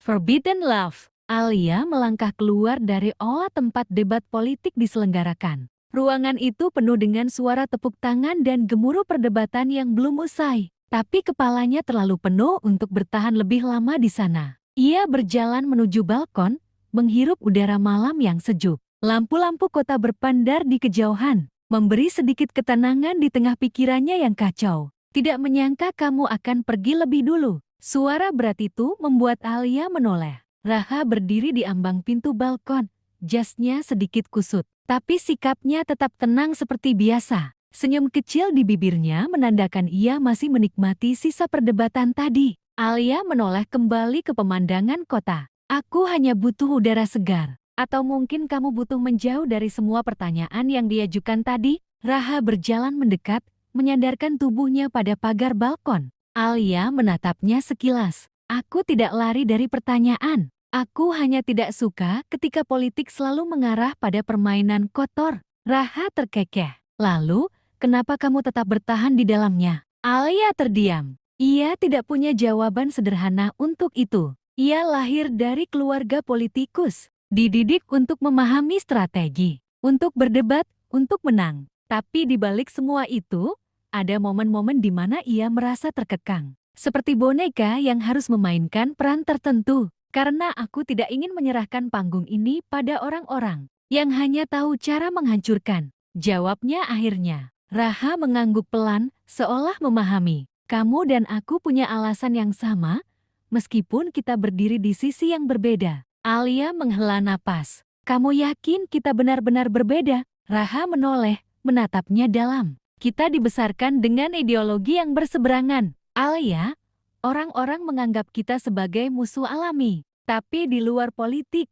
Forbidden Love. Alia melangkah keluar dari aula tempat debat politik diselenggarakan. Ruangan itu penuh dengan suara tepuk tangan dan gemuruh perdebatan yang belum usai. Tapi kepalanya terlalu penuh untuk bertahan lebih lama di sana. Ia berjalan menuju balkon, menghirup udara malam yang sejuk. Lampu-lampu kota berpandar di kejauhan, memberi sedikit ketenangan di tengah pikirannya yang kacau. Tidak menyangka kamu akan pergi lebih dulu. Suara berat itu membuat Alia menoleh. Raha berdiri di ambang pintu balkon. Jasnya sedikit kusut, tapi sikapnya tetap tenang seperti biasa. Senyum kecil di bibirnya menandakan ia masih menikmati sisa perdebatan tadi. Alia menoleh kembali ke pemandangan kota. Aku hanya butuh udara segar. Atau mungkin kamu butuh menjauh dari semua pertanyaan yang diajukan tadi? Raha berjalan mendekat, menyandarkan tubuhnya pada pagar balkon. Alia menatapnya sekilas. Aku tidak lari dari pertanyaan. Aku hanya tidak suka ketika politik selalu mengarah pada permainan kotor. Raha terkekeh. Lalu, kenapa kamu tetap bertahan di dalamnya? Alia terdiam. Ia tidak punya jawaban sederhana untuk itu. Ia lahir dari keluarga politikus, dididik untuk memahami strategi, untuk berdebat, untuk menang. Tapi di balik semua itu, ada momen-momen di mana ia merasa terkekang. Seperti boneka yang harus memainkan peran tertentu. Karena aku tidak ingin menyerahkan panggung ini pada orang-orang yang hanya tahu cara menghancurkan. Jawabnya akhirnya. Raha mengangguk pelan, seolah memahami. Kamu dan aku punya alasan yang sama, meskipun kita berdiri di sisi yang berbeda. Alia menghela napas. Kamu yakin kita benar-benar berbeda? Raha menoleh, menatapnya dalam. Kita dibesarkan dengan ideologi yang berseberangan. Alia, orang-orang menganggap kita sebagai musuh alami. Tapi di luar politik,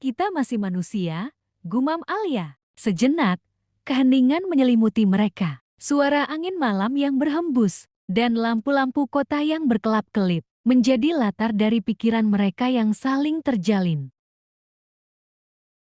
kita masih manusia, gumam Alia. Sejenak, keheningan menyelimuti mereka. Suara angin malam yang berhembus, dan lampu-lampu kota yang berkelap-kelip, menjadi latar dari pikiran mereka yang saling terjalin.